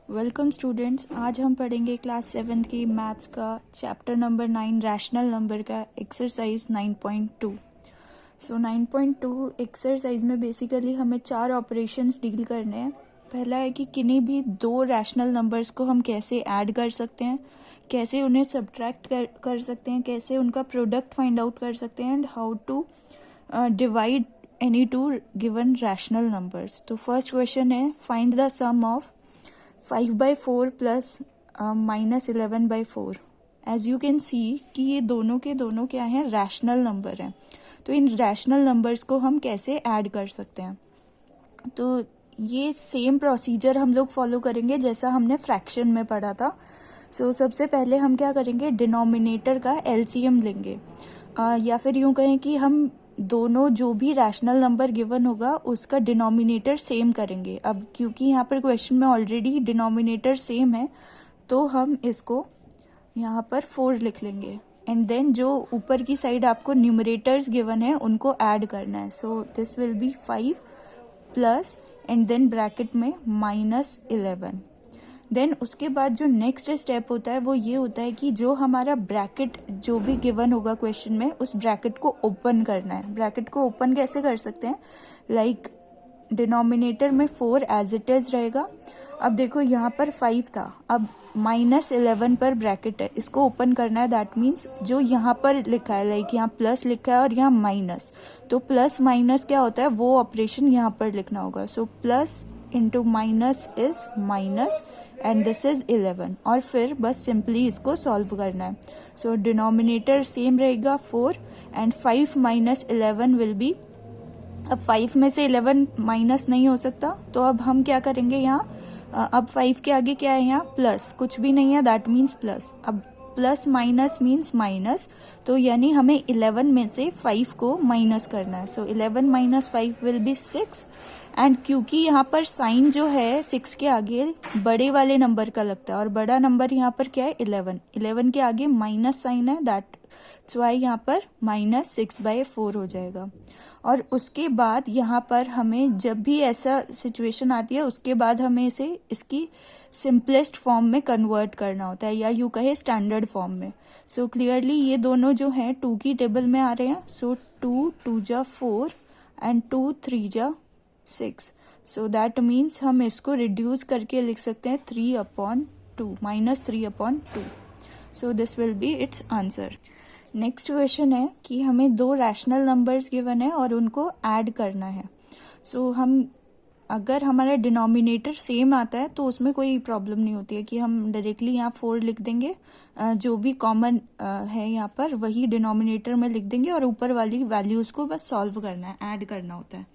Welcome students. आज हम पढ़ेंगे क्लास 7 की मैथ्स का चैप्टर नंबर 9 रैशनल नंबर का एक्सरसाइज 9.2। सो 9.2 एक्सरसाइज में बेसिकली हमें 4 ऑपरेशंस डील करने हैं। पहला है कि किन्हीं भी दो रैशनल नंबर्स को हम कैसे ऐड कर सकते हैं, कैसे उन्हें सब्ट्रैक्ट कर सकते हैं, कैसे उनका प्रोडक्ट फाइंड आउट कर सकते हैं, and how to divide any two given rational numbers. तो फर्स्ट क्वेश्चन है, find the sum of 5/4 plus -11/4। As you can see कि ये दोनों के दोनों क्या हैं, रैशनल नंबर हैं। तो इन रैशनल नंबर्स को हम कैसे ऐड कर सकते हैं, तो ये सेम प्रोसीजर हम लोग फॉलो करेंगे जैसा हमने फ्रैक्शन में पढ़ा था। सबसे पहले हम क्या करेंगे, डिनोमिनेटर का एलसीएम लेंगे, या फिर यूं कहें कि हम दोनों जो भी रैशनल नंबर गिवन होगा उसका डिनोमिनेटर सेम करेंगे। अब क्योंकि यहाँ पर क्वेश्चन में ऑलरेडी डिनोमिनेटर सेम है तो हम इसको यहाँ पर 4 लिख लेंगे, एंड देन जो ऊपर की साइड आपको न्यूमरेटर्स गिवन है उनको ऐड करना है। So this will be 5 plus and then bracket में -11। देन उसके बाद जो नेक्स्ट स्टेप होता है वो ये होता है कि जो हमारा ब्रैकेट जो भी गिवन होगा क्वेश्चन में, उस ब्रैकेट को ओपन करना है। ब्रैकेट को ओपन कैसे कर सकते हैं, लाइक डिनोमिनेटर में 4 एज इट इज रहेगा। अब देखो यहाँ पर 5 था, अब -11 पर ब्रैकेट है, इसको ओपन करना है। दैट मीन्स जो यहाँ पर लिखा है, लाइक यहाँ प्लस लिखा है और यहाँ माइनस, तो प्लस माइनस क्या होता है वो ऑपरेशन यहाँ पर लिखना होगा। So plus into minus is minus and this is 11, और फिर बस सिंपली इसको सॉल्व करना है। सो डिनोमिनेटर सेम रहेगा 4 एंड 5 माइनस 11 विल बी, अब 5 में से 11 माइनस नहीं हो सकता, तो अब हम क्या करेंगे यहाँ, अब 5 के आगे क्या है, यहाँ प्लस कुछ भी नहीं है, दैट मीन्स प्लस। अब प्लस माइनस मीन्स माइनस, तो यानी हमें 11 में से 5 को माइनस करना है। सो 11 माइनस 5 विल बी 6, एंड क्योंकि यहाँ पर साइन जो है 6 के आगे बड़े वाले नंबर का लगता है, और बड़ा नंबर यहाँ पर क्या है 11 के आगे माइनस साइन है, दैट्स वाई यहाँ पर -6/4 हो जाएगा। और उसके बाद यहाँ पर हमें जब भी ऐसा सिचुएशन आती है उसके बाद हमें इसे इसकी सिंपलेस्ट फॉर्म में कन्वर्ट करना होता है, या यूँ कहे स्टैंडर्ड फॉर्म में। सो क्लियरली ये दोनों जो हैं 2 की टेबल में आ रहे हैं। सो 2 2 जा 4 एंड 2 3 जा 6। सो दैट मीन्स हम इसको रिड्यूस करके लिख सकते हैं 3/2 -3/2। सो this will B it's answer. Next question है कि हमें दो रैशनल नंबर्स गिवन है और उनको ऐड करना है। हम अगर हमारा डिनोमिनेटर सेम आता है तो उसमें कोई प्रॉब्लम नहीं होती है कि हम डायरेक्टली यहाँ 4 लिख देंगे, जो भी कॉमन है यहाँ पर वही डिनोमिनेटर में लिख देंगे और ऊपर वाली वैल्यूज को बस सॉल्व करना है, ऐड करना होता है।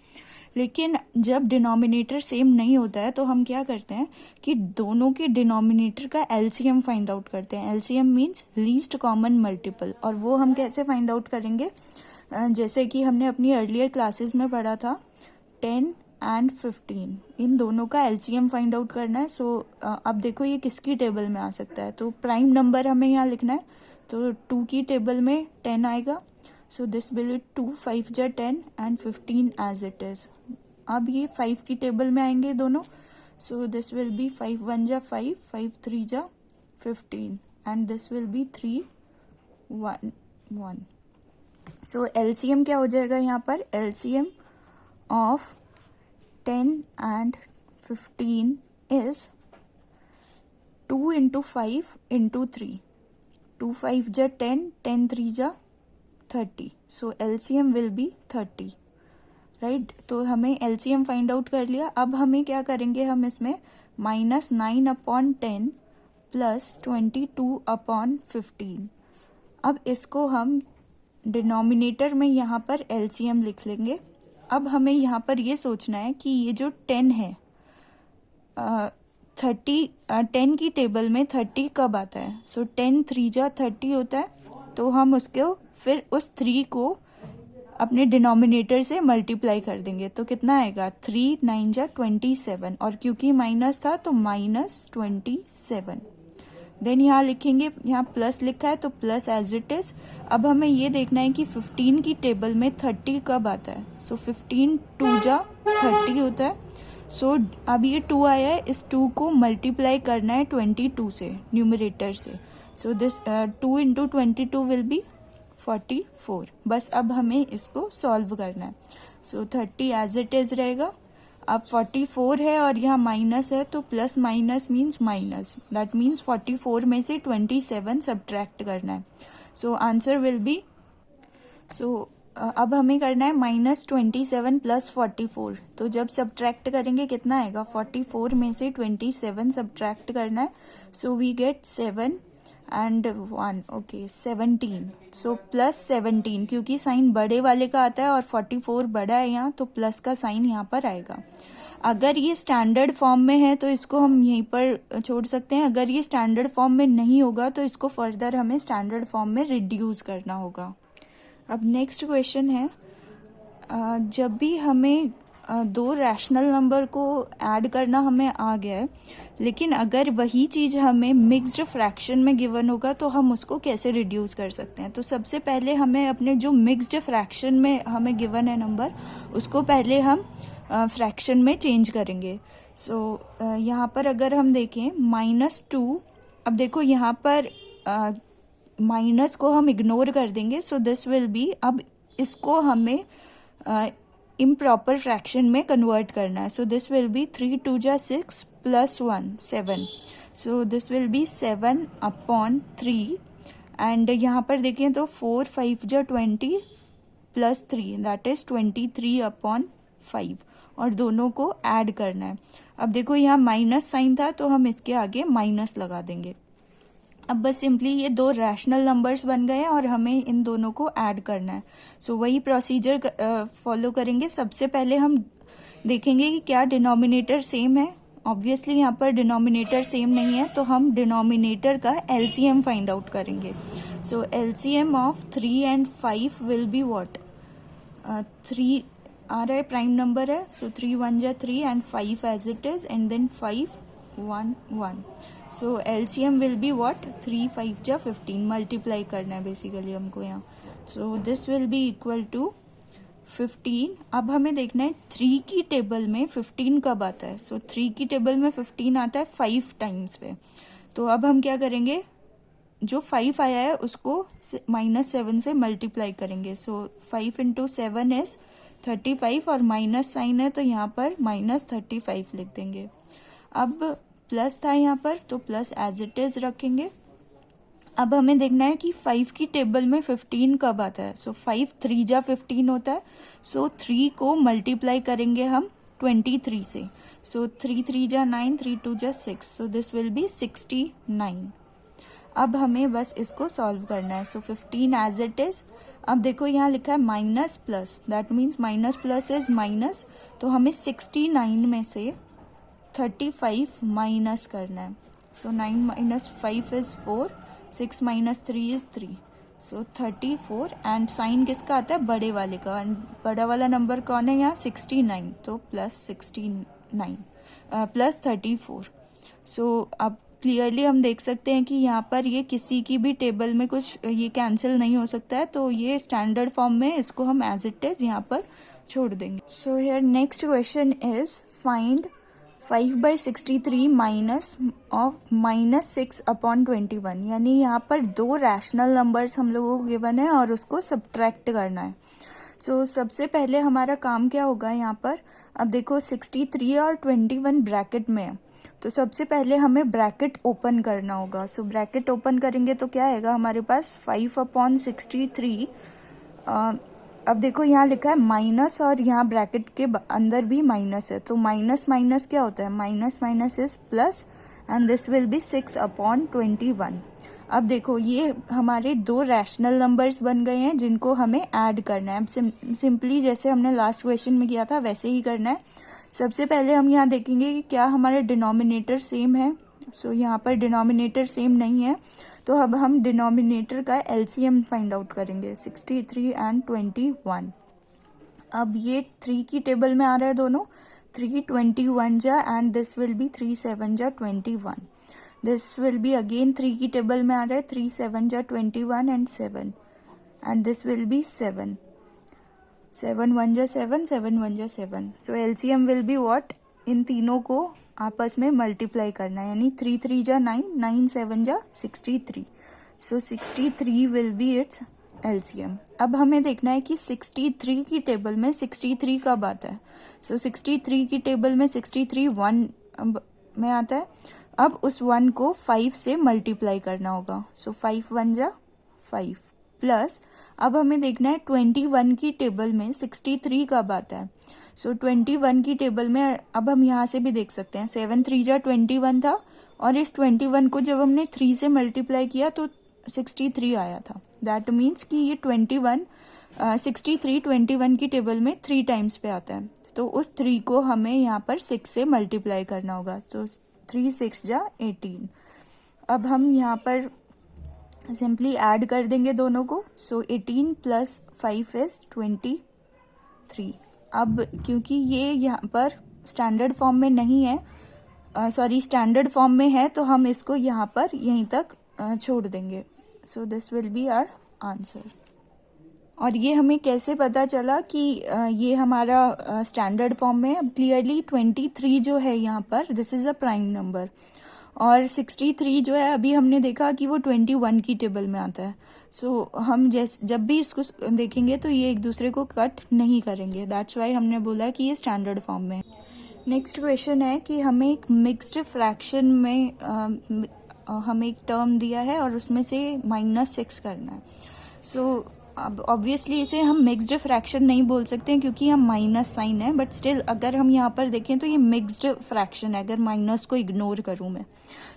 लेकिन जब डिनोमिनेटर सेम नहीं होता है तो हम क्या करते हैं कि दोनों के डिनोमिनेटर का एलसीएम फाइंड आउट करते हैं। LCM means least common multiple, और वो हम कैसे फाइंड आउट करेंगे, जैसे कि हमने अपनी अर्लियर क्लासेस में पढ़ा था 10 एंड 15, इन दोनों का एलसीएम फाइंड आउट करना है। अब देखो ये किसकी टेबल में आ सकता है, तो प्राइम नंबर हमें यहाँ लिखना है, तो 2 की टेबल में 10 आएगा। सो दिस विल बी 2 5 जा 10 एंड 15 एज इट इज। अब ये 5 की टेबल में आएंगे दोनों, सो दिस विल बी 5 1 जा 5 5 3 जा 15 and this will B 3 1 1। So LCM क्या हो जाएगा यहाँ पर, LCM of 10 and 15 is 2 into 5 into 3, 2 5 जा 10 10 3 जा 30। सो एलसीएम विल बी 30, राइट। तो हमें एलसीएम फाइंड आउट कर लिया। अब हमें क्या करेंगे, हम इसमें -9/10 प्लस 22/15, अब इसको हम डिनोमिनेटर में यहाँ पर एलसीएम लिख लेंगे। अब हमें यहाँ पर ये सोचना है कि ये जो 10 है, 10 की टेबल में 30 कब आता है। सो 10 3 जा 30 होता है, तो हम उसको फिर उस 3 को अपने डिनोमिनेटर से मल्टीप्लाई कर देंगे, तो कितना आएगा 3 9 जा 27, और क्योंकि माइनस था तो -27। देन यहाँ लिखेंगे, यहाँ प्लस लिखा है तो प्लस एज इट इज। अब हमें ये देखना है कि 15 की टेबल में 30 कब आता है। सो 15 2 जा 30 होता है, सो अब ये 2 आया है, इस 2 को मल्टीप्लाई करना है 22 से, न्यूमरेटर से. So this 2 into 22 will be 44. बस अब हमें इसको सॉल्व करना है. सो 30 एज इट इज रहेगा. अब 44 है और यहाँ माइनस है, तो plus minus means minus. That means 44 में से 27 सब्ट्रैक्ट करना है. सो आंसर विल बी, सो अब हमें करना है -27 प्लस 44. तो जब सब्ट्रैक्ट करेंगे कितना आएगा, 44 में से 27 सब्ट्रैक्ट करना है. So we get 7 and 1, okay 17. So plus 17, क्योंकि साइन बड़े वाले का आता है और 44 बड़ा है यहाँ, तो प्लस का साइन यहाँ पर आएगा. अगर ये स्टैंडर्ड फॉर्म में है तो इसको हम यहीं पर छोड़ सकते हैं. अगर ये स्टैंडर्ड फॉर्म में नहीं होगा तो इसको फर्दर हमें स्टैंडर्ड फॉर्म में रिड्यूस करना होगा. अब नेक्स्ट क्वेश्चन है, जब भी हमें दो रैशनल नंबर को ऐड करना हमें आ गया है, लेकिन अगर वही चीज़ हमें मिक्स्ड फ्रैक्शन में गिवन होगा तो हम उसको कैसे रिड्यूस कर सकते हैं. तो सबसे पहले हमें अपने जो मिक्स्ड फ्रैक्शन में हमें गिवन है नंबर, उसको पहले हम फ्रैक्शन में चेंज करेंगे. सो यहाँ पर अगर हम देखें -2, अब देखो यहाँ पर माइनस को हम इग्नोर कर देंगे. सो दिस विल बी, अब इसको हमें इम्प्रॉपर फ्रैक्शन में कन्वर्ट करना है. सो दिस विल बी 3 2 जा 6 plus 1 7. So this will B 7/3. And यहाँ पर देखें तो 4 5 जा 20 प्लस 3, दैट इज 23/5. और दोनों को ऐड करना है. अब देखो यहाँ माइनस साइन था तो हम इसके आगे माइनस लगा देंगे. अब बस सिंपली ये दो रैशनल नंबर्स बन गए हैं और हमें इन दोनों को ऐड करना है. सो वही प्रोसीजर फॉलो करेंगे. सबसे पहले हम देखेंगे कि क्या डिनोमिनेटर सेम है. ऑब्वियसली यहाँ पर डिनोमिनेटर सेम नहीं है, तो हम डिनोमिनेटर का एलसीएम फाइंड आउट करेंगे. So LCM of 3 and 5 will be what, 3 आ रहा है, प्राइम नंबर है. सो 3 1 जा 3 and 5 as it is, and then 5 1 1. So LCM will be what, 3 5 जा 15. मल्टीप्लाई करना है बेसिकली हमको यहाँ. So this will be equal to 15. अब हमें देखना है 3 की टेबल में 15 कब आता है. सो 3 की टेबल में 15 आता है 5 टाइम्स पे. तो अब हम क्या करेंगे, जो 5 आया है उसको -7 से मल्टीप्लाई करेंगे. सो 5 इंटू 7 इज 35 और माइनस साइन है तो यहाँ पर -35 लिख देंगे. अब प्लस था यहाँ पर तो प्लस एज इट इज रखेंगे. अब हमें देखना है कि 5 की टेबल में 15 कब आता है. सो 5 3 जा 15 होता है. सो 3 को मल्टीप्लाई करेंगे हम 23 से. सो 3 3 जा 9, 3 2 जा 6. So this will be 69. अब हमें बस इसको सॉल्व करना है. So 15 as it is. अब देखो यहाँ लिखा है minus plus, that means minus plus is minus. तो हमें 69 में से 35 माइनस करना है. So 9 - 5 is 4, 6 - 3 is 3. So 34. And sign किसका आता है, बड़े वाले का. एंड बड़ा वाला नंबर कौन है यहाँ, 69. तो प्लस 34. सो अब क्लियरली हम देख सकते हैं कि यहाँ पर ये किसी की भी टेबल में कुछ ये कैंसिल नहीं हो सकता है. तो ये स्टैंडर्ड फॉर्म में, इसको हम एज इट इज यहाँ पर छोड़ देंगे. So here next question is find 5/63 minus of -6/21. यानी यहाँ पर दो रैशनल नंबर्स हम लोगों को गिवन है और उसको सब्ट्रैक्ट करना है. सो सबसे पहले हमारा काम क्या होगा यहाँ पर, अब देखो 63 और 21 ब्रैकेट में है, तो सबसे पहले हमें ब्रैकेट ओपन करना होगा. सो ब्रैकेट ओपन करेंगे तो क्या आएगा हमारे पास, 5/63. अब देखो यहाँ लिखा है माइनस और यहाँ ब्रैकेट के अंदर भी माइनस है, तो माइनस माइनस क्या होता है, minus minus is plus. And this will B 6/21. अब देखो ये हमारे दो रैशनल नंबर्स बन गए हैं जिनको हमें ऐड करना है. अब सिंपली जैसे हमने लास्ट क्वेश्चन में किया था वैसे ही करना है. सबसे पहले हम यहाँ देखेंगे कि क्या हमारे डिनोमिनेटर सेम है. सो यहाँ पर डिनोमिनेटर सेम नहीं है, तो अब हम डिनोमिनेटर का एलसीएम फाइंड आउट करेंगे. 63 and 21. अब ये 3 की टेबल में आ रहा है दोनों. 3 21 जा एंड दिस विल बी 3 7 जा 21. दिस विल बी अगेन 3 की टेबल में आ रहा है. 3 7 जा 21 and 7. And this will B 7 1 जा 7 7 1 जा 7. सो एलसीएम विल बी व्हाट, इन तीनों को आपस में मल्टीप्लाई करना है, यानी 3 3 जा 9, 9 7 जा 63। सो 63 विल बी इट्स एलसीएम। अब हमें देखना है कि 63 की टेबल में 63 कब आता है। सो 63 की टेबल में 63 1 में आता है। अब उस 1 को 5 से मल्टीप्लाई करना होगा। सो 5 1 जा 5 प्लस अब हमें देखना है 21 की टेबल में 63 कब आता है। सो 21 की टेबल में अब हम यहाँ से भी देख सकते हैं 7 3 जा 21 था, और इस 21 को जब हमने 3 से मल्टीप्लाई किया तो 63 आया था। दैट मीन्स कि ये 63 21 की टेबल में 3 टाइम्स पे आता है, तो उस 3 को हमें यहाँ पर 6 से मल्टीप्लाई करना होगा। तो 3 6 जा 18। अब हम यहाँ पर सिंपली ऐड कर देंगे दोनों को। सो 18 प्लस 5 इज 23। अब क्योंकि ये यहाँ पर स्टैंडर्ड फॉर्म में नहीं है, स्टैंडर्ड फॉर्म में है, तो हम इसको यहाँ पर यहीं तक छोड़ देंगे। So this will be our answer. और ये हमें कैसे पता चला कि ये हमारा स्टैंडर्ड फॉर्म में है। अब क्लियरली 23 जो है यहाँ पर this is a prime number, और 63 जो है अभी हमने देखा कि वो 21 की टेबल में आता है। सो हम जब भी इसको देखेंगे तो ये एक दूसरे को कट नहीं करेंगे। दैट्स वाई हमने बोला कि ये स्टैंडर्ड फॉर्म में है। नेक्स्ट क्वेश्चन है कि हमें एक मिक्स्ड फ्रैक्शन में हमें एक टर्म दिया है और उसमें से -6 करना है। सो अब ऑब्वियसली इसे हम मिक्स्ड फ्रैक्शन नहीं बोल सकते हैं क्योंकि हम माइनस साइन है, बट स्टिल अगर हम यहाँ पर देखें तो ये मिक्स्ड फ्रैक्शन है अगर माइनस को इग्नोर करूँ मैं।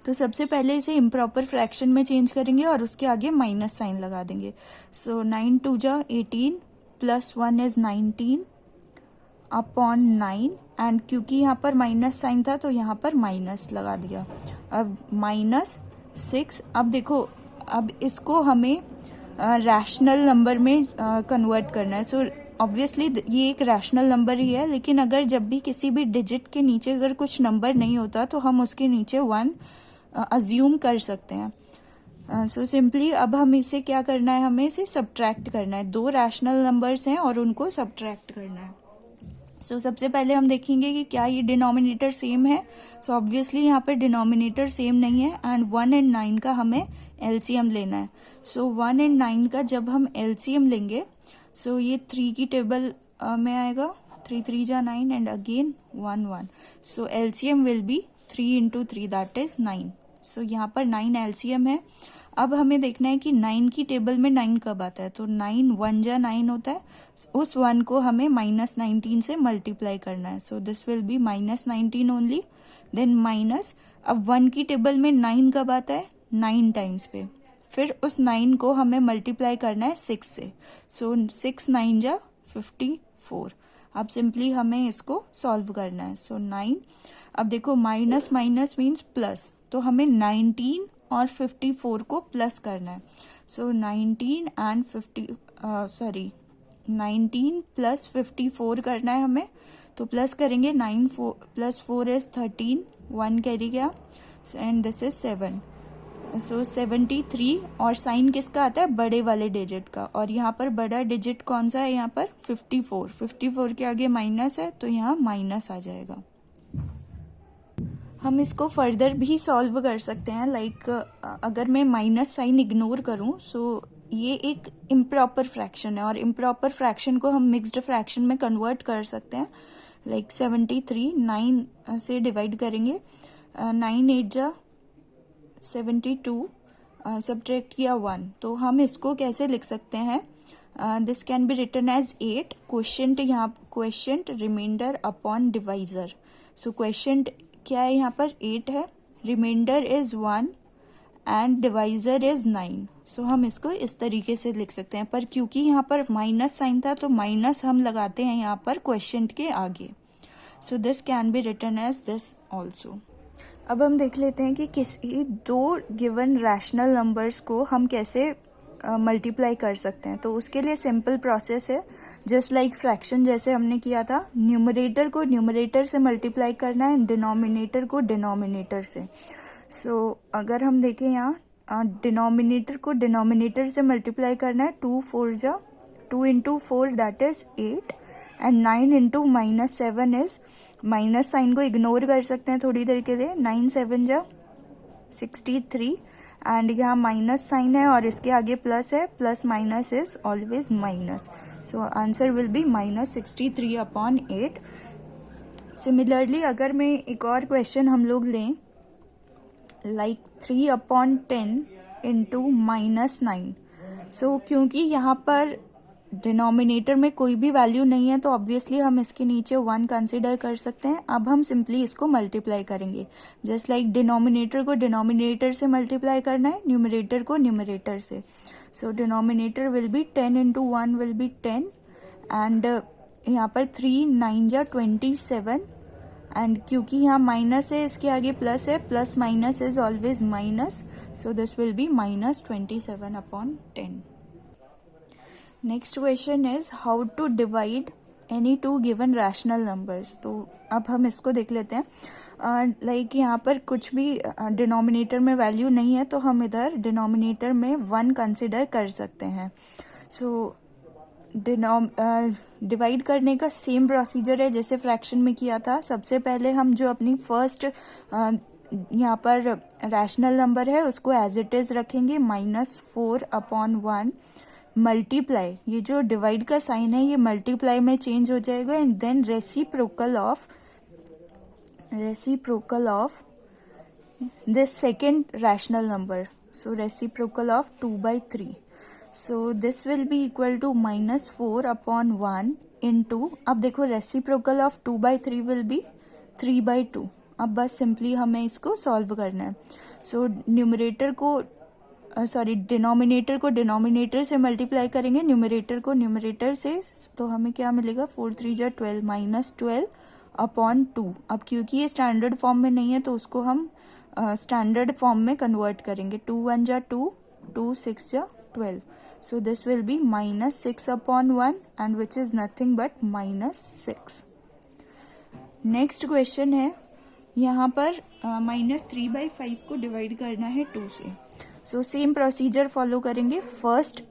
तो सबसे पहले इसे इम्प्रॉपर फ्रैक्शन में चेंज करेंगे और उसके आगे माइनस साइन लगा देंगे। सो 9 2 जा 18 प्लस 1 इज 19 अपॉन 9, एंड क्योंकि यहाँ पर माइनस साइन था तो यहाँ पर माइनस लगा दिया। अब -6। अब देखो अब इसको हमें रैशनल नंबर में कन्वर्ट करना है। सो ऑब्वियसली ये एक रैशनल नंबर ही है, लेकिन अगर जब भी किसी भी डिजिट के नीचे अगर कुछ नंबर नहीं होता तो हम उसके नीचे 1 अज्यूम कर सकते हैं। सो सिंपली अब हम इसे क्या करना है, हमें इसे सब्ट्रैक्ट करना है। 2 रैशनल नंबर्स हैं और उनको सब्ट्रैक्ट करना है। सो सबसे पहले हम देखेंगे कि क्या ये डिनोमिनेटर सेम है। सो ऑब्वियसली यहाँ पर डिनोमिनेटर सेम नहीं है, एंड 1 एंड 9 का हमें एलसीएम लेना है। सो 1 एंड 9 का जब हम एलसीएम लेंगे सो ये 3 की टेबल में आएगा। 3 3 जा 9 and again 1 1। So LCM will be 3 into 3 that is 9। सो यहाँ पर 9 एलसीएम है। अब हमें देखना है कि 9 की टेबल में 9 कब आता है। तो 9 1 जा 9 होता है, उस 1 को हमें -19 से मल्टीप्लाई करना है। So this will be -19 only, then minus. अब 1 की टेबल में 9 कब आता है, 9 टाइम्स पे, फिर उस 9 को हमें मल्टीप्लाई करना है 6 से। सो 6 9 जा 54। अब सिंपली हमें इसको सॉल्व करना है। सो 9, अब देखो माइनस माइनस मीन्स प्लस, तो हमें 19 और 54 को प्लस करना है। सो 19 प्लस 54 करना है हमें, तो प्लस करेंगे। 9 प्लस 4 इज 13, 1 कैरी गया, एंड दिस इज 7। सो 73, और साइन किसका आता है, बड़े वाले डिजिट का, और यहाँ पर बड़ा डिजिट कौन सा है, यहाँ पर 54। 54 के आगे माइनस है तो यहाँ माइनस आ जाएगा। हम इसको फर्दर भी सॉल्व कर सकते हैं। लाइक अगर मैं माइनस साइन इग्नोर करूं सो ये एक इम्प्रॉपर फ्रैक्शन है, और इम्प्रॉपर फ्रैक्शन को हम मिक्स्ड फ्रैक्शन में कन्वर्ट कर सकते हैं। लाइक 73 9 से डिवाइड करेंगे, 9 8 जा 72, सब्ट्रैक्ट किया 1, तो हम इसको कैसे लिख सकते हैं, this can be written as 8 quotient, यहाँ quotient remainder upon divisor. So quotient क्या है, यहाँ पर 8 है, remainder is 1 and divisor is 9। So हम इसको इस तरीके से लिख सकते हैं, पर क्योंकि यहाँ पर माइनस साइन था तो माइनस हम लगाते हैं यहाँ पर क्वोशिएंट के आगे। So this can be written as this also. अब हम देख लेते हैं कि किसी 2 गिवन रैशनल नंबर्स को हम कैसे मल्टीप्लाई कर सकते हैं। तो उसके लिए सिंपल प्रोसेस है, जस्ट लाइक फ्रैक्शन जैसे हमने किया था। न्यूमरेटर को न्यूमरेटर से मल्टीप्लाई करना है, डिनोमिनेटर को डिनोमिनेटर से। सो अगर हम देखें यहाँ डिनोमिनेटर को डिनोमिनेटर से मल्टीप्लाई करना है, 2 4 जा 2 into 4 that is 8, and 9 into -7 is minus sign को इग्नोर कर सकते हैं थोड़ी देर के लिए। 9 7 जा 63 एंड यहाँ माइनस साइन है और इसके आगे प्लस है, plus minus is always minus, so answer will be -63/8। Similarly अगर मैं एक और क्वेश्चन हम लोग लें लाइक 3/10 इंटू -9, सो क्योंकि यहाँ पर डिनोमिनेटर में कोई भी वैल्यू नहीं है तो ऑब्वियसली हम इसके नीचे 1 कंसिडर कर सकते हैं। अब हम सिंपली इसको मल्टीप्लाई करेंगे, जस्ट लाइक डिनोमिनेटर को डिनोमिनेटर से मल्टीप्लाई करना है, न्यूमरेटर को न्यूमरेटर से। सो denominator will be 10 into 1 will B 10 and यहाँ पर 3 9 जा 27 एंड क्योंकि यहाँ माइनस है इसके आगे प्लस है, plus minus is always minus, so this will be -27/10। Next question is how to divide any two given rational numbers. तो अब हम इसको देख लेते हैं। लाइक यहाँ पर कुछ भी डिनोमिनेटर में वैल्यू नहीं है तो हम इधर डिनोमिनेटर में 1 कंसिडर कर सकते हैं। सो डिवाइड करने का सेम प्रोसीजर है जैसे फ्रैक्शन में किया था। सबसे पहले हम जो अपनी फर्स्ट यहाँ पर रैशनल नंबर है उसको एज इट इज रखेंगे, -4/1 मल्टीप्लाई, ये जो डिवाइड का साइन है ये मल्टीप्लाई में चेंज हो जाएगा and then reciprocal of this second rational number, so reciprocal of 2/3, so this will be equal to -4/1 into, अब देखो रेसिप्रोकल ऑफ 2/3 विल बी 3/2। अब बस सिंपली हमें इसको सॉल्व करना है। सो न्यूमरेटर को डिनोमिनेटर को डिनोमिनेटर से मल्टीप्लाई करेंगे, न्यूमरेटर को न्यूमरेटर से, तो हमें क्या मिलेगा 4 3 जा 12 -12/2। अब क्योंकि ये स्टैंडर्ड फॉर्म में नहीं है तो उसको हम स्टैंडर्ड फॉर्म में कन्वर्ट करेंगे। 2 1 जा 2, 2 6 जा 12, सो this will B -6/1 and which is nothing but -6। Next question है, यहाँ पर -3/5 को डिवाइड करना है 2 से। सो सेम प्रोसीजर फॉलो करेंगे। First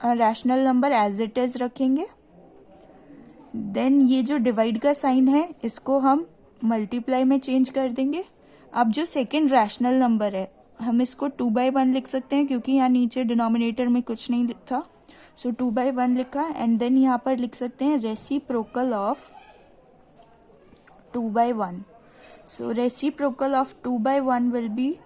rational number as it is रखेंगे, देन ये जो डिवाइड का साइन है इसको हम मल्टीप्लाई में चेंज कर देंगे। अब जो सेकेंड रैशनल नंबर है हम इसको 2/1 लिख सकते हैं क्योंकि यहाँ नीचे डिनोमिनेटर में कुछ नहीं था, सो 2/1 लिखा एंड देन यहाँ पर लिख सकते हैं reciprocal of 2/1, so reciprocal of 2/1 will be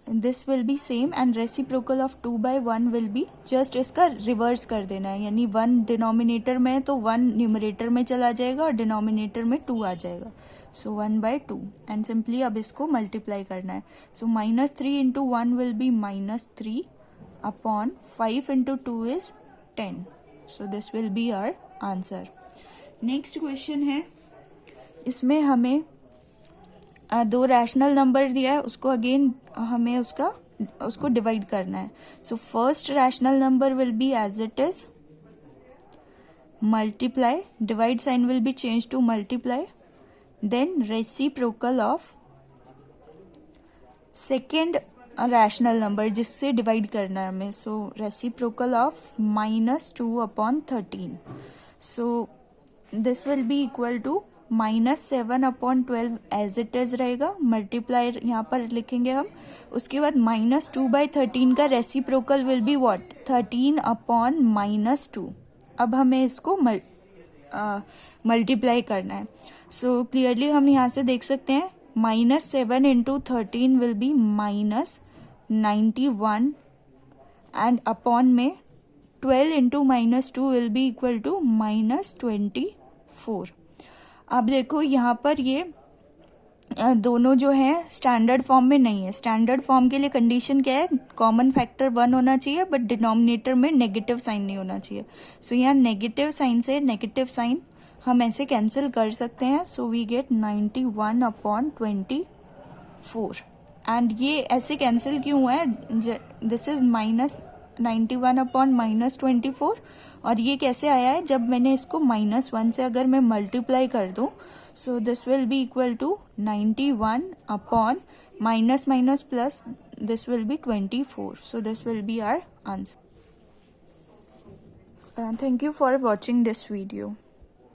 this will B same and reciprocal of 2/1 will be just इसका रिवर्स कर देना है, यानी 1 डिनोमिनेटर में तो 1 न्यूमरेटर में चला जाएगा और डिनोमिनेटर में 2 आ जाएगा, सो 1/2 एंड सिंपली अब इसको मल्टीप्लाई करना है। So -3 into 1 will be -3/5 into 2 is 10, so this will be our answer. Next question है, इसमें हमें 2 रैशनल नंबर दिया है, उसको अगेन हमें उसको डिवाइड करना है। So first rational number will be as it is multiply, divide sign will be change to multiply, then reciprocal of second rational number जिससे डिवाइड करना है हमें, so reciprocal of -2/13, so this will be equal to -7/12 as it is रहेगा, multiply यहाँ पर लिखेंगे हम। उसके बाद -2/13 का रेसिप्रोकल विल बी व्हाट 13/-2। अब हमें इसको मल्टीप्लाई करना है। सो क्लियरली हम यहाँ से देख सकते हैं -7 into 13 will be -91 and upon में 12 into -2 will be equal to -24। अब देखो यहाँ पर ये दोनों जो है स्टैंडर्ड फॉर्म में नहीं है। स्टैंडर्ड फॉर्म के लिए कंडीशन क्या है, कॉमन फैक्टर 1 होना चाहिए बट डिनोमिनेटर में नेगेटिव साइन नहीं होना चाहिए। सो यहाँ नेगेटिव साइन से नेगेटिव साइन हम ऐसे कैंसिल कर सकते हैं, सो वी गेट 91/24 एंड ये ऐसे कैंसिल क्यों हुआ है, दिस इज -91/-24 और ये कैसे आया है, जब मैंने इसको -1 से अगर मैं मल्टीप्लाई कर दूं, so this will be equal to 91 minus plus this will be 24, so this will be our answer. Thank you for watching this video.